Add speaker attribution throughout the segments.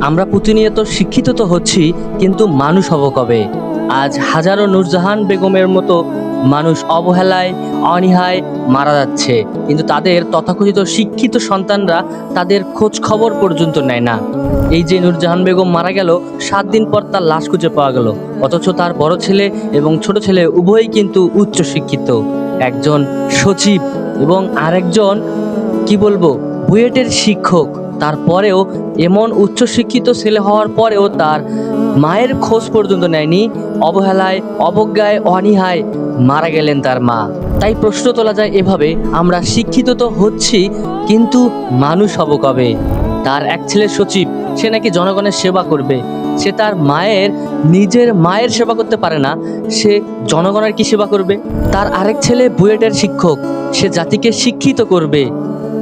Speaker 1: আমরা প্রতিনিয়ত শিক্ষিত তো হচ্ছি, কিন্তু মানুষ হব কবে? আজ হাজারো নূরজাহান বেগমের মতো মানুষ অবহেলায়, অনীহায় মারা যাচ্ছে, কিন্তু তাদের তথাকথিত শিক্ষিত সন্তানরা তাদের খোঁজ খবর পর্যন্ত নেয় না। এই যে নূরজাহান বেগম মারা গেল, 7 দিন পর তার লাশ খুঁজে পাওয়া গেল, অথচ তার বড় ছেলে এবং ছোট ছেলে উভয়ই কিন্তু উচ্চ শিক্ষিত। একজন সচিব এবং আরেকজন কি বলবো বুয়েটের শিক্ষক। তারপরেও এমন উচ্চশিক্ষিত ছেলে হওয়ার পরেও তার মায়ের খোঁজ পর্যন্ত নেয়নি। অবহেলায়, অবজ্ঞায়, অনীহায় মারা গেলেন তার মা। তাই প্রশ্ন তোলা যায় এভাবে, আমরা শিক্ষিত তো হচ্ছি, কিন্তু মানুষ হব কবে? তার এক ছেলে সচিব, সে নাকি জনগণের সেবা করবে। সে তার নিজের মায়ের সেবা করতে পারে না, সে জনগণের কি সেবা করবে? তার আরেক ছেলে বুয়েটের শিক্ষক, সে জাতিকে শিক্ষিত করবে।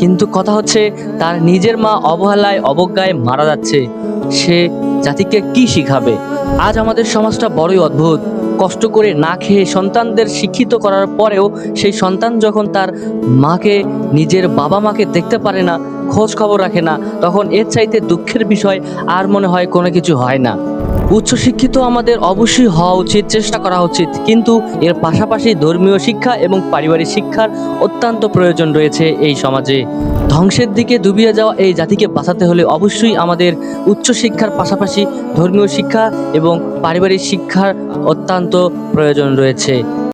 Speaker 1: কিন্তু কথা হচ্ছে, তার নিজের মা অবহেলায়, অবজ্ঞায় মারা যাচ্ছে, সে জাতিকে কি শিখাবে? আজ আমাদের সমাজটা বড়ই অদ্ভুত। কষ্ট করে না খেয়ে সন্তানদের শিক্ষিত করার পরেও সেই সন্তান যখন তার মাকে, নিজের বাবা মাকে দেখতে পারে না, খোঁজ খবর রাখে না, তখন এর চাইতে দুঃখের বিষয় আর মনে হয় কোনো কিছু হয় না। উচ্চশিক্ষিত আমাদের অবশ্যই হওয়া উচিত, চেষ্টা করা উচিত, কিন্তু এর পাশাপাশি ধর্মীয় শিক্ষা এবং পারিবারিক শিক্ষার অত্যন্ত প্রয়োজন রয়েছে এই সমাজে। ধ্বংসের দিকে ডুবিয়ে যাওয়া এই জাতিকে বাঁচাতে হলে অবশ্যই আমাদের উচ্চশিক্ষার পাশাপাশি ধর্মীয় শিক্ষা এবং পারিবারিক শিক্ষার অত্যন্ত প্রয়োজন রয়েছে।